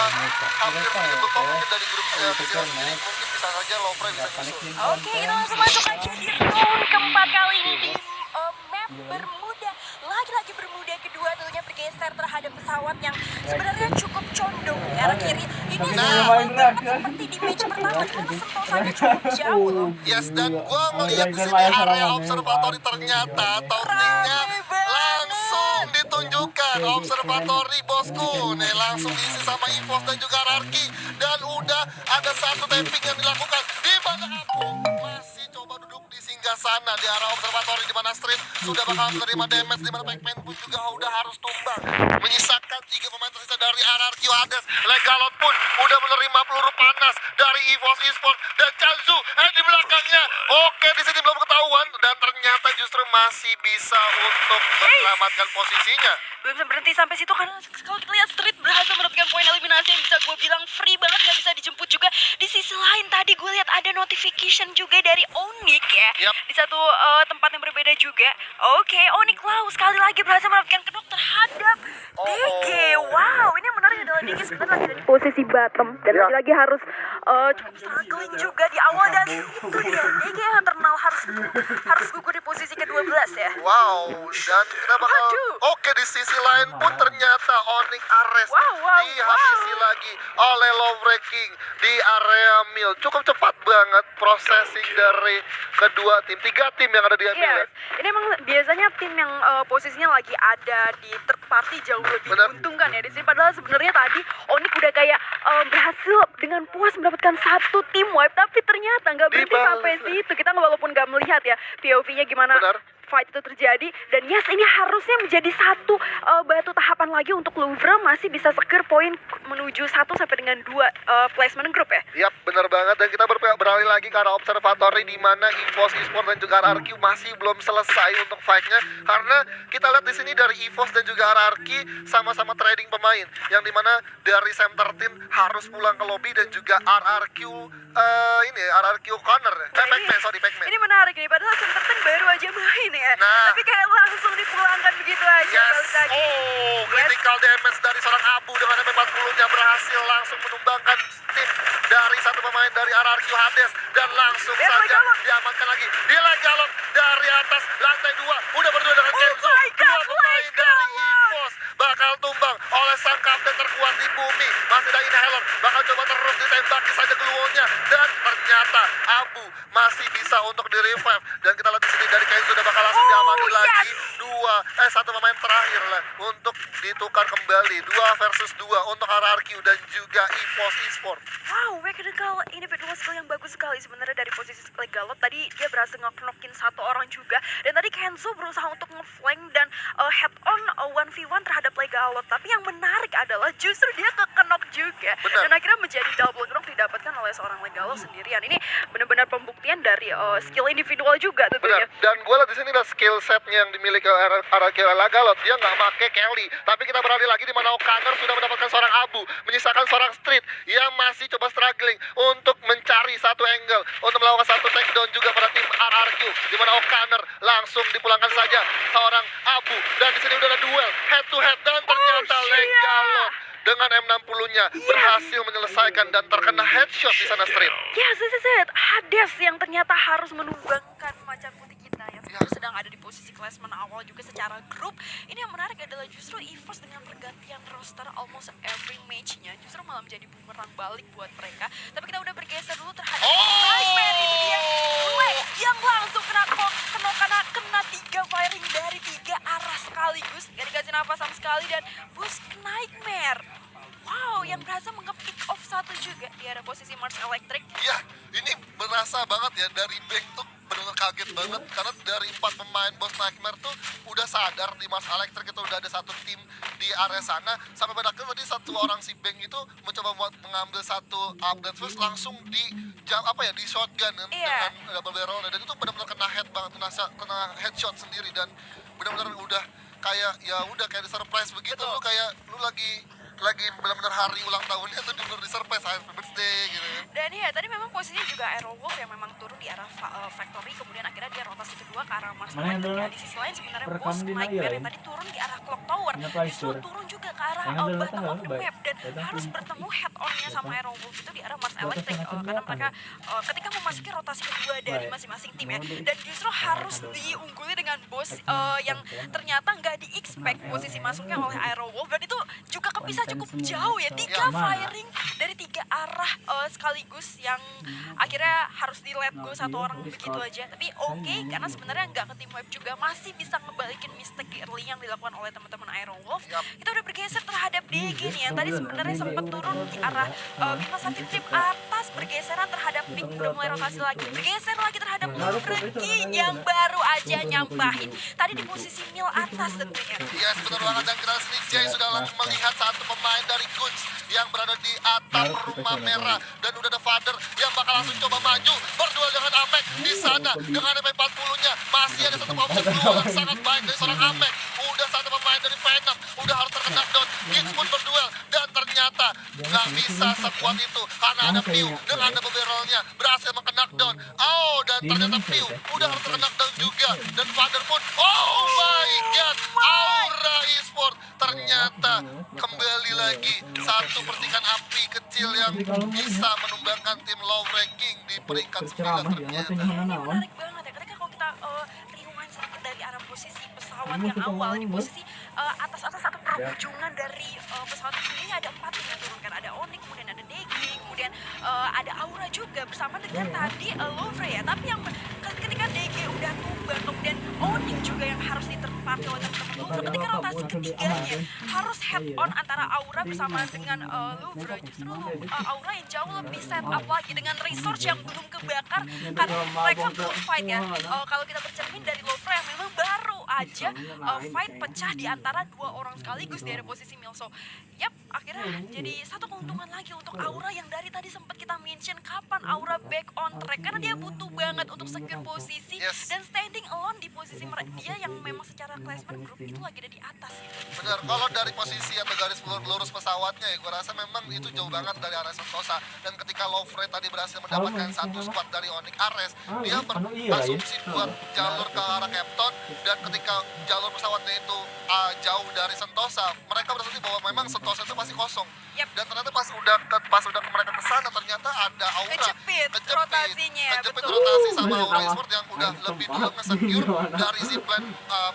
hampir menyebut mungkin dari grup CL sendiri mungkin bisa saja Lovre bisa nyusul. Oke, kita langsung masuk aja di round keempat kali ini di map Bermuda. Lagi-lagi Bermuda kedua tentunya bergeser terhadap pesawat yang sebenarnya cukup condong ke arah kiri. Ini sama banget seperti di match pertama, karena sentosannya cukup jauh loh. Yes, dan gua melihat di sini area observatory ternyata tauntingnya langsung ditunjukkan. Observatory bosku, nih langsung diisi sama EVOS dan juga Rarki. Dan udah ada satu tapping yang dilakukan di mana aku masih coba duduk di singgah sana di arah observatory di mana Street sudah bakal menerima damage, di mana Pac-Man pun juga udah harus tumbang. Menyisakan 3 pemain tersisa dari RRQ Hades. Legalot pun udah menerima peluru panas dari EVOS Esports dan Chanzu di belakangnya. Oke, di sini belum ketahuan dan ternyata justru masih bisa untuk menyelamatkan posisinya. Belum berhenti sampai situ karena kalau kita lihat Street berhasil mendapatkan poin eliminasi yang bisa gue bilang free banget, nggak bisa dijemput juga. Di sisi lain tadi gue lihat ada notification juga dari Onyx ya. Yap. Di satu tempat yang berbeda juga. Oke, Onyx Lau sekali lagi berhasil mendapatkan kedok terhadap DG. Wow, ini yang menarik adalah DG sebenarnya lagi ada di posisi bottom dan lagi-lagi harus cukup struggling juga di awal, dan itu dia DG yang terkenal harus gugur di posisi ke-12 ya. Wow, dan kita bakal oke, di sisi lain pun ternyata Onyx Ares dihabisi lagi oleh Lovre King di area mil. Cukup cepat banget processing dari kedua tim, 3 tim yang ada di mil. Yes. Ini emang biasanya tim yang posisinya lagi ada di third party jauh lebih menguntungkan ya di sini. Padahal sebenarnya tadi Onyx udah kayak berhasil dengan puas mendapatkan satu tim wipe, tapi ternyata nggak berhenti sampai situ. Kita walaupun nggak melihat ya POV-nya gimana fight itu terjadi, dan yes, ini harusnya menjadi satu batu tahapan lagi untuk Louvre masih bisa seger poin menuju 1 sampai dengan 2 placement group ya. Yap, benar banget. Dan kita beralih lagi ke arah observatory di mana EVOS Esports dan juga RRQ masih belum selesai untuk fight-nya, karena kita lihat di sini dari EVOS dan juga RRQ sama-sama trading pemain, yang dimana dari Sam 13 harus pulang ke lobby dan juga RRQ RRQ Connor Pac-Man. Ini menarik nih, padahal Sam 13 baru aja main ya. Tapi kayak langsung dipulangkan begitu aja. Critical damage dari seorang Abu dengan MP40-nya berhasil langsung menumbangkan tim dari satu pemain dari RRQ Hades, dan langsung saja diamankan lagi di Legalot dari atas lantai 2. Udah berdua dengan Kenzo. 2 pemain dari EVOS bakal tumbang oleh sang kapten terkuat di bumi. Masih ada Inhaler, bakal coba terus ditembaki saja gluonnya, dan ternyata Abu masih bisa untuk di revive. Dan kita lihat di sini dari Kenzo udah bakal langsung diamani lagi. Satu pemain terakhir lah untuk ditukar kembali 2 versus 2 untuk RRQ dan juga EVOS Esports. Wow, Mechanical individual skill yang bagus sekali sebenarnya dari posisi Legalot. Tadi dia berhasil nge-knockin satu orang juga, dan tadi Kenzo berusaha untuk nge-flank dan head on 1v1 terhadap Legalot. Tapi yang menarik adalah justru dia ke-knock juga. Dan akhirnya menjadi double knock didapatkan oleh seorang Legalot sendirian. Ini benar-benar pembuktian dari skill individual juga tentunya. Dan gue lihat di sini ada skill setnya yang dimiliki RRQ Legalot. Dia nggak pakai Kelly, tapi kita beralih lagi di mana O'Connor sudah mendapatkan seorang Abu, menyisakan seorang Street yang masih coba struggling untuk mencari satu angle untuk melakukan satu takedown juga pada tim RRQ, di mana O'Connor langsung dipulangkan saja seorang Abu, dan di sini udah ada duel head to head, dan ternyata Legalot dengan M60-nya berhasil menyelesaikan dan terkena headshot di sana Street. Yes, this is it. Hades yang ternyata harus menumbangkan macan putih kita yang sedang ada di posisi klasmen awal juga secara grup. Ini yang menarik adalah justru EVOS dengan pergantian roster almost every match-nya justru malah menjadi bumerang balik buat mereka. Tapi kita udah bergeser dulu terhadap Nightmare. Ini dia gue yang langsung kena karena kena 3 firing dari 3 arah sekaligus, gak dikasih nafas sama sekali, dan boost Nightmare. Wow, yang berhasil nge-pick off satu juga di area posisi Mars Electric. Ya, ini berasa banget ya dari Bank tuh benar-benar kaget banget, karena dari 4 pemain Boss Nightmare tuh udah sadar di Mars Electric itu udah ada satu tim di area sana, sampai pada akhirnya tadi satu orang si Bank itu mencoba buat mengambil satu update first langsung di di shotgun dengan double barrel, dan itu benar-benar kena head banget, kena headshot sendiri, dan benar-benar udah kayak di surprise begitu. Lu kayak lu lagi lagi benar-benar hari ulang tahunnya tuh di surprise happy birthday gitu. Dan ya tadi memang posisinya juga Aerowolf yang memang turun di arah factory, kemudian akhirnya dia rotasi kedua ke arah Mars Mana yang Electric. dulu? Di sisi lain sebenarnya Perekam Bos di Nightmare Naya, yang tadi turun di arah Clock Tower Kenapa justru itu? turun juga ke arah Yang dulu bottom tahu, of the baik. map dan Datang harus pun. bertemu head onnya sama Datang. Aerowolf itu di arah Mars Datang Electric sama karena siapa? mereka ketika memasuki rotasi kedua dari Baik. masing-masing tim ya, Mau di- dan justru harus diungguli dengan Bos yang ternyata nggak di-expect posisi masuknya oleh Aerowolf, dan itu juga kepisah cukup jauh ya, 3 firing dari 3 arah sekaligus yang akhirnya harus di let go satu orang begitu aja. Tapi oke, karena sebenarnya nggak ke tim wipe juga, masih bisa ngebalikin mistake early yang dilakukan oleh teman-teman Aerowolf. Kita udah bergeser terhadap DG nih yang tadi sebenarnya sempat turun di arah bintang satu tim atas, bergeseran terhadap Pick, udah mulai rotasi lagi, bergeser lagi terhadap Blue King yang baru aja nyampahin tadi di posisi mil atas tentunya. Yes, benar banget, dan kita sini Jay sudah langsung melihat satu pemain dari Guns yang berada di atap rumah merah, dan udah ada Father yang bakal langsung coba maju berduel dengan Amek di sana dengan MP40-nya. Masih ada satu opsi duel yang sangat baik dari seorang Amek. Udah satu pemain dari Venom udah harus terkena down. Kids pun berduel dan ternyata nggak bisa sekuat itu karena ada Pew dengan ada barrelnya berhasil mengkena down. Oh, dan ternyata Pew udah harus terkena down juga, dan Father pun oh my god, Aura Esport ternyata kembali lagi satu percikan api kecil yang bisa menumbangkan tim low ranking di peringkat 9 ternyata. Ini menarik banget ya, ketika kalau kita rewind sedikit dari arah posisi pesawat yang awal, di posisi atas-atas atau perujungan dari pesawat ini ada 4 tim yang turun kan, ada Onyx, kemudian ada DG, kemudian ada Aura juga bersama dengan tadi Lovre ya. Tapi yang ketika DG udah tumbang, kemudian Onyx juga yang harus ditempati oleh teman-teman Lovre, ketika rotasi ketiganya harus head on antara Aura bersama dengan Lovre, justru Aura yang jauh lebih set up lagi dengan resource yang belum kebakar karena mereka belum fight ya. Kalau kita bercermin dari Lovre yang memang baru aja fight pecah di antara 2 orang sekaligus di area posisi Milso. Yap, akhirnya jadi satu keuntungan lagi untuk Aura yang dari tadi sempat kita mention kapan Aura back on track, karena dia butuh banget untuk secure posisi dan standing alone di posisi dia yang memang secara klasmen grup itu lagi ada di atas gitu. Benar, kalau dari posisi atau garis lurus pesawatnya ya, gue rasa memang itu jauh banget dari area Sentosa. Dan ketika Lovre tadi berhasil mendapatkan satu squad dari Onyx Ares, dia berasumsi buat jalur ke arah Captain, dan ketika jalur pesawatnya itu jauh dari Sentosa, mereka berasumsi bahwa memang Sentosa itu masih kosong. Dan ternyata pas udah mereka ke sana ternyata ada Aura Kejepit rotasinya, kejepit betul. rotasi sama Aura Esport yang udah lebih dulu nge-secure dari zipline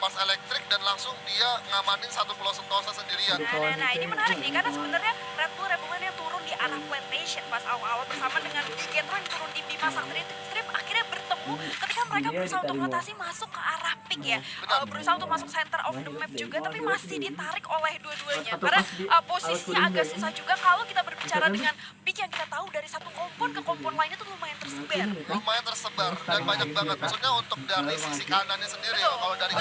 Mars Electric, dan langsung dia ngamanin satu pulau Sentosa sendirian. Nah, ini menarik nih, karena sebenarnya Red Bull Rebellion yang turun di arah Plantation pas awal-awal bersama dengan Digetron yang turun di Bima Sakti Trip akhirnya bertemu ketika mereka berusaha untuk rotasi masuk ke arah Peak ya. Berusaha untuk masuk center of the map juga, tapi masih ditarik oleh dua-duanya karena posisinya agak susah juga kalau kita berbicara dengan Peak yang kita tahu dari satu kompon ke kompon lainnya tuh lumayan tersebar. Lumayan tersebar dan banyak banget. Maksudnya untuk dari sisi kanannya sendiri, kalau dari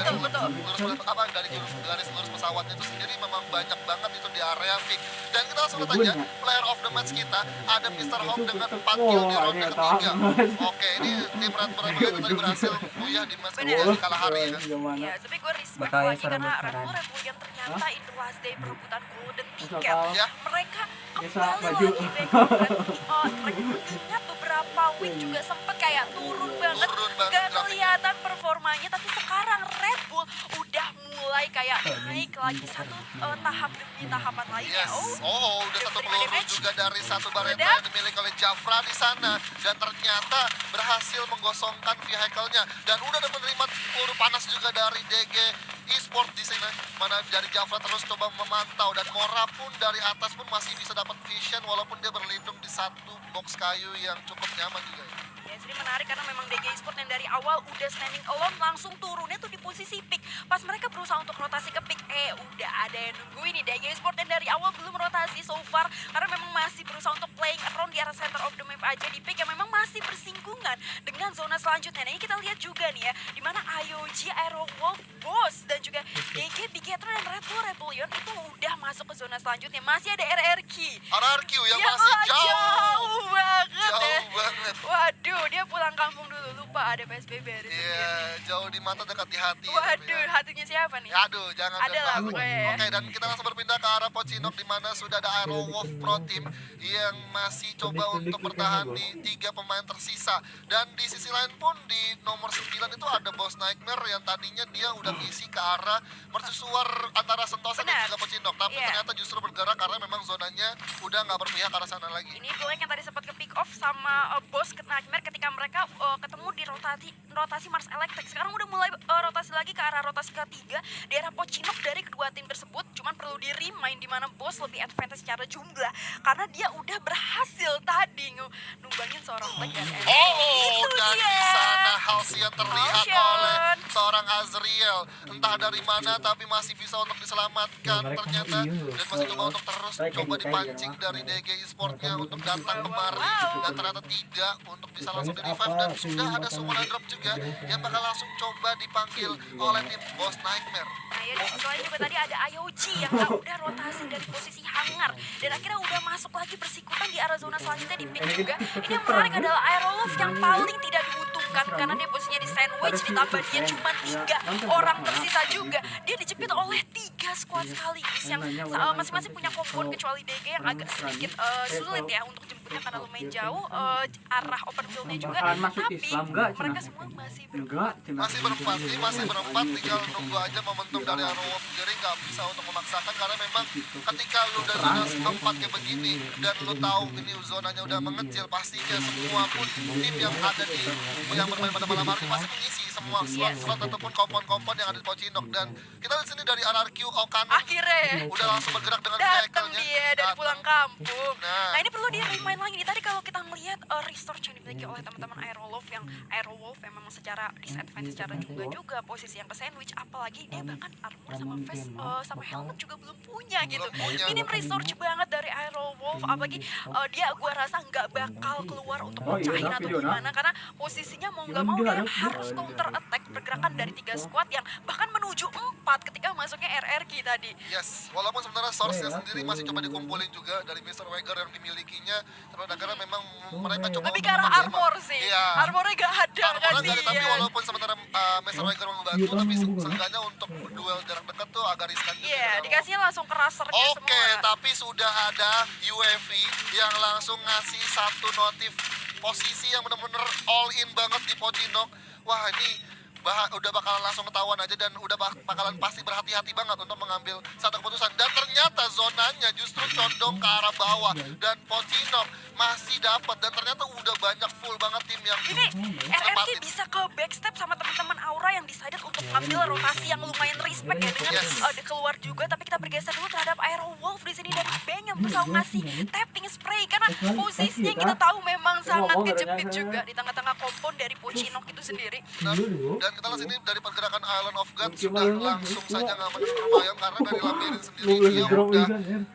garis lurus pesawatnya itu sendiri memang banyak banget itu di area Peak. Dan kita langsung lihat aja player of the match kita ada Mr. Hawk dengan 4 kill di ronde ketiga. Oke, ini tim Red Bull Rebellion tadi berhasil buyah di match kedua di kalahari ya. Ya, tapi gue respect lagi karena Red Bull Rebellion ternyata in the last day perebutan golden ticket. Ya. Mereka kembali lagi back on track. Mereka ingat beberapa week juga sempet kayak turun banget, gak kelihatan performanya, tapi sekarang Red Bull udah mulai kayak naik lagi satu tahap demi tahapan lainnya. Udah satu peluru juga dari satu Baretta yang dimiliki oleh Jafra di sana, dan ternyata berhasil menggosongkan vehicle-nya, dan udah ada menerima peluru panas juga dari DG Esport di sini, mana dari Jafra terus coba memantau, dan Mora pun dari atas pun masih bisa dapat vision walaupun dia berlindung di satu box kayu yang cukup nyaman juga ya. Ya, jadi menarik karena memang DG Esport yang dari awal udah standing alone langsung turunnya tuh di posisi Peak. Pas mereka berusaha untuk rotasi ke Peak, udah ada yang nungguin nih. DG Esport yang dari awal belum rotasi so far karena memang masih berusaha untuk playing around di arah center of the map aja di Peak yang memang masih bersinggungan dengan zona selanjutnya. Nah, ini kita lihat juga nih ya, dimana IOG, Aerowolf, Boss, dan juga DG, Bigetron, dan Red Bull Rebellion itu udah masuk ke zona selanjutnya. Masih ada RRQ RRQ yang masih jauh banget jauh ya. banget. Waduh, Waduh, dia pulang kampung dulu, lupa ada PSBB hari Senin. Iya, jauh di mata dekat di hati. Waduh, hatinya siapa nih? Aduh, jangan Ada lah jangan. pokoknya. Oke, dan kita langsung berpindah ke arah Pocinok di mana sudah ada Aero Wolf Pro Team yang masih coba untuk bertahan di 3 pemain tersisa. Dan di sisi lain pun di nomor 9 itu ada Boss Nightmare yang tadinya dia udah ngisi ke arah mercusuar antara Sentosa dan Benar. juga Pocinok. Tapi Iya. ternyata justru bergerak karena memang zonanya udah nggak berpihak ke arah sana lagi. Ini Black yang tadi sempat ke pick off sama Boss ke Nightmare ketika mereka ketemu di rotasi Mars Electric. Sekarang udah mulai rotasi lagi ke arah rotasi ketiga di arah Pocinok dari kedua tim tersebut. Cuman perlu di-remind di mana Boss lebih advantage secara jumlah karena dia udah berhasil tadi numbangin seorang Black dan Aaron. Oh, Itu dan dia. di sana Halcyon terlihat Halcyon. oleh seorang Azriel. Entah dari mana tapi masih bisa untuk diselamatkan ternyata. Dan masih coba untuk terus coba dipancing dari DG Esportnya untuk datang kemari. Dan ternyata tidak untuk bisa langsung di revive. Dan sudah ada summoner drop juga yang bakal langsung coba dipanggil oleh tim Boss Nightmare. Nah ya di sisi lain juga tadi ada IOG yang udah rotasi dari posisi hangar dan akhirnya udah masuk lagi bersikutan di arah zona selanjutnya di pick juga. Ini yang menarik adalah Aerolov yang paling tidak diuntungkan karena dia posisinya di sandwich ditambah dia cuma 3 orang tersisa juga. Dia dijepit oleh 3 squad sekaligus yang masing-masing punya kompon kecuali DG yang agak sedikit sulit ya untuk jemputnya karena lumayan jauh arah open field-nya juga. Tapi mereka semua masih berempat. Masih berempat, tinggal nunggu aja momentum dari Aerowolf sendiri. Nggak bisa untuk memaksakan karena memang ketika lu udah zona 4 kayak begini dan lu tahu ini zonanya udah mengecil, pastinya semua pun tim yang ada di yang bermain pada malam hari pasti mengisi semua slot ataupun kompon-kompon yang ada di Pocinok. Dan kita lihat sini dari RRQ Okano Akhirnya udah langsung bergerak dengan datang vehicle-nya. dia dari pulang kampung. Nah. Nah ini perlu di-remind lagi nih. Tadi kalau kita melihat restore yang dimiliki oleh teman-teman Aerolov yang memang secara disadvantage secara jumlah juga posisi yang ke sandwich, apalagi dia bahkan armor sama face sama helmet juga belum punya gitu. punya. Minim research banget dari Aerolov, apalagi dia gua rasa nggak bakal keluar untuk pecahin atau gimana karena posisinya mau nggak mau dia harus counter attack pergerakan dari 3 squad yang bahkan menuju 4 ketika masuknya RRQ tadi. Yes, walaupun sebenarnya source-nya sendiri masih coba dikumpulin juga dari Mr. Wager yang dimilikinya, karena memang mereka coba Lebih untuk ke arah memaksimal. armor sih. Iya. Armornya gak ada Armornya kan nggak ada, tapi sih. walaupun sementara Mr. Wager membantu, tapi seenggaknya untuk duel jarak dekat tuh agak riskan juga. Iya, dikasihnya langsung ke rasernya Oke, semua. tapi sudah ada UAV yang langsung ngasih satu notif posisi yang benar-benar all in banget di Pocinok. Wah, ini udah bakalan langsung ketahuan aja dan udah bakalan pasti berhati-hati banget untuk mengambil satu keputusan. Dan ternyata zonanya justru condong ke arah bawah dan Pocinok masih dapat, dan ternyata udah banyak full banget tim yang Ini RRQ nempatin. bisa ke backstep sama teman-teman Aura yang decided untuk ngambil rotasi yang lumayan respect ya dengan Yes. keluar juga. Tapi kita bergeser dulu terhadap Aerowolf di sini dan Bang yang berusaha ngasih tapping spray karena posisinya kita tahu memang sangat kejepit juga di tengah-tengah kompon dari Pocinok itu sendiri. Dan kita lihat sini dari pergerakan Island of God sudah langsung saja ngamanin Perbayang karena dari labirin sendiri dia udah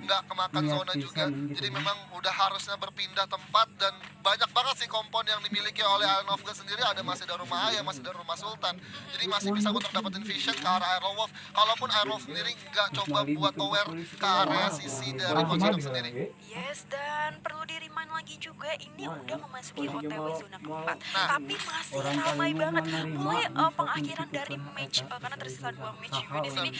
nggak kemakan zona juga. Jadi memang udah harusnya berpindah tempat dan banyak banget sih kompon yang dimiliki oleh Island of God sendiri. Ada masih dari rumah Ayah, masih dari rumah Sultan. Jadi masih bisa untuk dapetin vision ke arah Aerowolf. Kalaupun Aerowolf sendiri nggak coba buat aware ke area sisi dari Pocinok sendiri. Yes, dan perlu di-remind lagi juga ini udah memasuki OTW zona keempat. Tapi masih ramai banget. Mulai pengakhiran dari match karena tersisa 2 match juga di sini.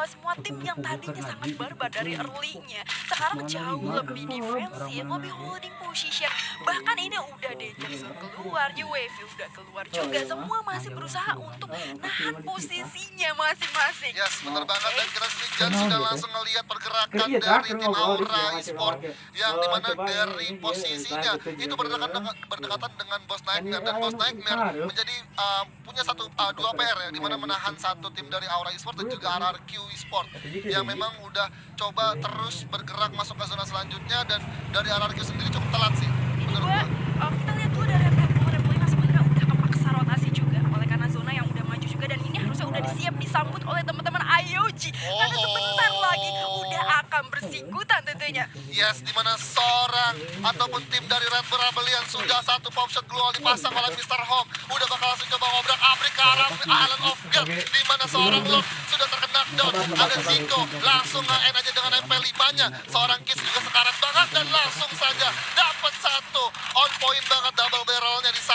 Semua tim yang tadinya sangat barbar dari early-nya sekarang jauh lebih defensif, lebih holding position. Bahkan ini udah danger zone keluar, UAV udah keluar juga. Semua masih berusaha untuk nahan posisinya masing-masing. Yes, bener banget. Dan kita sini Jan sudah langsung ngelihat pergerakan dari tim Aura Esport yang dimana dari posisinya itu berdekatan dengan Boss Nightmare, dan Boss Nightmare menjadi punya dua PR ya, dimana menahan satu tim dari Aura Esport dan juga RRQ Esport yang memang udah coba terus bergerak masuk ke zona selanjutnya, dan dari RRQ sendiri cukup telat sih. Ini Menurut gue, gua. kita lihat dulu dari Rebel ini sebenarnya udah kepaksa rotasi juga oleh karena zona yang udah maju juga, dan ini harusnya udah disiap disambut oleh teman-teman IOG karena sebentar lagi udah akan bersikutan tentunya. Yes, dimana seorang ataupun tim dari Red Bull Rebellion sudah satu pop shot global dipasang oleh Mr. Home, udah bakal langsung coba ngobrak-abrik ke arah Island of God, dimana seorang Lord sudah terkena down. Ada Zico langsung nge-end aja dengan MP5-nya. Seorang Kiss juga sekarat banget dan langsung saja dapat satu on point banget double barrelnya di sana.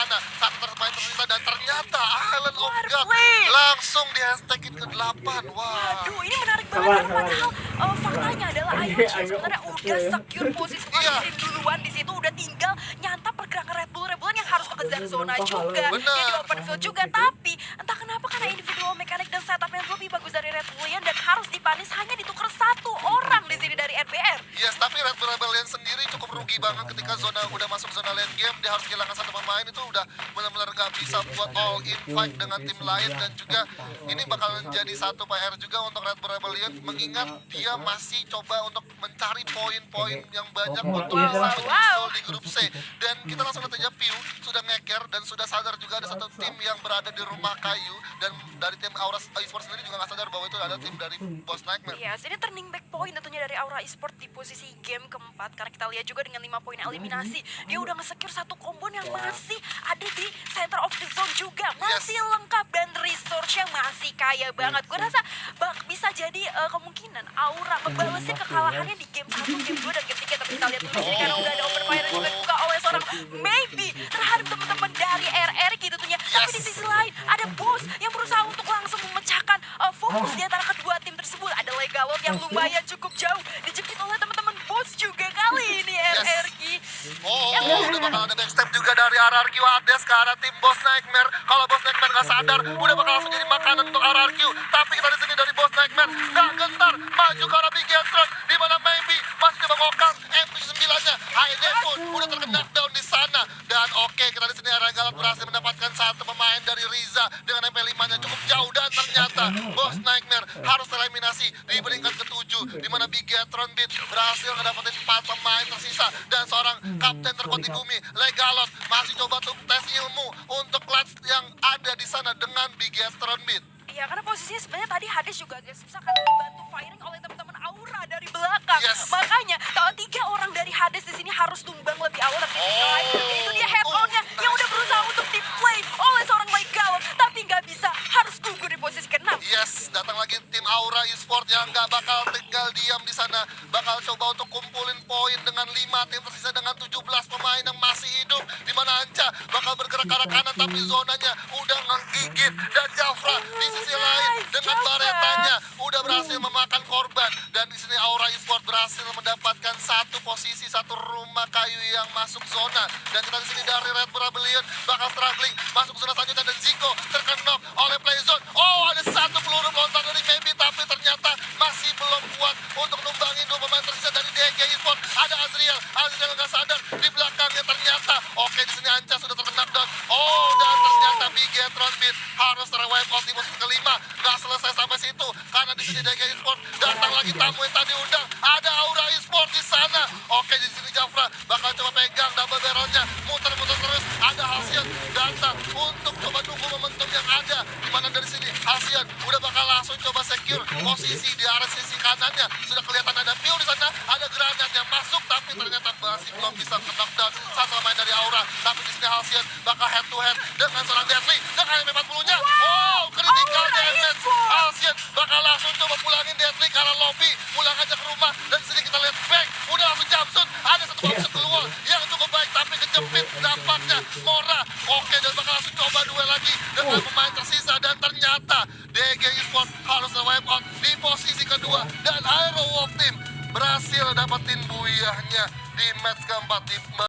ternyata Island of Water God play. langsung di hashtaggin ke-8. Wah. Aduh, ini menarik banget karena padahal faktanya adalah IMG sebenarnya udah secure posisi positif duluan di situ, udah tinggal nyantap pergerakan Red Bullan yang harus kekejar zona juga, Bener. yang di open field juga. Tapi entah kenapa karena individual mekanik dan setup yang lebih bagus dari Red Bullan dan harus dipanis hanya ditukar satu orang di sini dari RBR. Yes, tapi Red Bull Rebellion sendiri cukup rugi banget ketika zona udah masuk zona late game. Dia harus kehilangan satu pemain, itu udah benar-benar gak bisa buat all in fight dengan tim lain. Dan juga ini bakal menjadi satu PR juga untuk Red Bull Rebellion, mengingat dia masih coba untuk mencari poin-poin yang banyak untuk bisa menyusul di grup C. Dan kita langsung lihat aja Piu sudah ngeker dan sudah sadar juga ada satu tim yang berada di rumah kayu. Dan dari tim Aura Esports sendiri juga gak sadar bahwa itu ada tim dari Boss Nightmare. Yes, ini turning back point tentunya dari Aura Esports di posisi game keempat. Karena kita lihat juga dengan 5 poin eliminasi, dia udah nge-secure satu combo yang masih ada di center of the zone juga. Masih lengkap dan resource-nya masih kaya banget. Gue rasa bisa jadi kemungkinan Aura ngebalesin kekalahannya di game 1, game 2, dan game 3. Tapi kita lihat dulu sini karena udah ada open fire yang juga dibuka oleh seorang Maybe terhadap teman-teman dari RRQ tentunya. Tapi di sisi lain ada Boss yang berusaha untuk langsung memecahkan fokus di antara kedua tim tersebut. Ada Legalot yang lumayan cukup jauh dijepit oleh teman-teman Boss juga kali ini RRQ. Udah bakal ada backstab juga dari RRQ Hades ke arah tim Boss Nightmare. Kalau Boss Nightmare gak sadar, udah bakal langsung jadi makanan untuk RRQ. Tapi kita di sini dari Boss Nightmare gak gentar maju ke arah Bigetron, di mana Maybe masih coba ngokang MP9-nya. Haide pun udah terkena down di sana. Dan oke, kita di sini Regalat berhasil mendapatkan satu pemain dari Riza dengan MP5-nya cukup jauh. Dan ternyata Boss Nightmare harus tereliminasi di peringkat ke-7, di mana Bigetron Beat berhasil mendapatkan 4 pemain tersisa. Dan seorang kapten terkuat di bumi, Legalot, masih coba untuk tes ilmu untuk clutch yang ada di sana dengan Bigetron Beat. Iya, karena posisinya sebenarnya tadi Hades juga agak susah karena dibantu firing oleh teman-teman Aura dari belakang. Makanya kalau 3 orang dari Hades di sini harus tumbang lebih awal. Tapi di sisi lain, itu dia head on-nya yang udah berusaha untuk di-play oleh seorang Legalot, tapi nggak bisa, harus gugur di posisi ke-6. Yes, datang lagi tim Aura Esports yang nggak bakal tinggal diam di sana. Bakal coba untuk kumpulin poin dengan 5 tim tersisa dengan 17 pemain yang masih hidup. Di mana Anca bakal bergerak ke arah kanan tapi zonanya udah ngegigit. Dan Jafra di sisi lain dengan baretanya udah berhasil memakan korban. Dan di sini Aura Esports berhasil mendapatkan satu posisi, satu rumah kayu yang masuk zona. Dan kita di sini dari Red Bull Rebellion bakal struggling masuk zona selanjutnya dan Zico terkena oleh Playzone. Ada satu peluru lontar dari Maybe tapi ternyata masih belum kuat untuk numbangi 2 pemain tersisa dari DG Esports. Ada Azriel nggak sadar di belakangnya ternyata. Oke, di sini Anca sudah terkena down. Dan ternyata Bigetron Beat harus ter-wipe out di posisi ke-5. Nggak selesai sampai situ karena di sini DG Esports datang lagi tamu yang tadi undang. Ada Aura Esports di sana. Oke, di sini Jafra bakal coba pegang double barrel-nya, muter-muter terus. Ada Halcyon datang untuk coba nunggu momentum yang ada. Dimana dari sini Halcyon udah bakal langsung coba secure posisi di arah sisi kanannya. Sudah kelihatan ada Piu di sana, ada granat yang masuk tapi ternyata masih belum bisa knockdown satu pemain dari Aura. Tapi di sini Halcyon bakal head to head dengan seorang Deadly dengan MP40-nya. Critical damage. Halcyon bakal langsung coba pulangin Deadly ke arah lobby, pulang aja ke rumah. Dan sini kita lihat back, udah langsung jumpsuit. Ada satu box keluar yang cukup baik tapi kejepit dampaknya Mora. Oke, dan bakal langsung coba duel lagi dengan pemain tersisa. Dan ternyata DG Esports harus wipe out di posisi kedua. Dan Aero Wolf Team berhasil dapetin buyahnya di match keempat di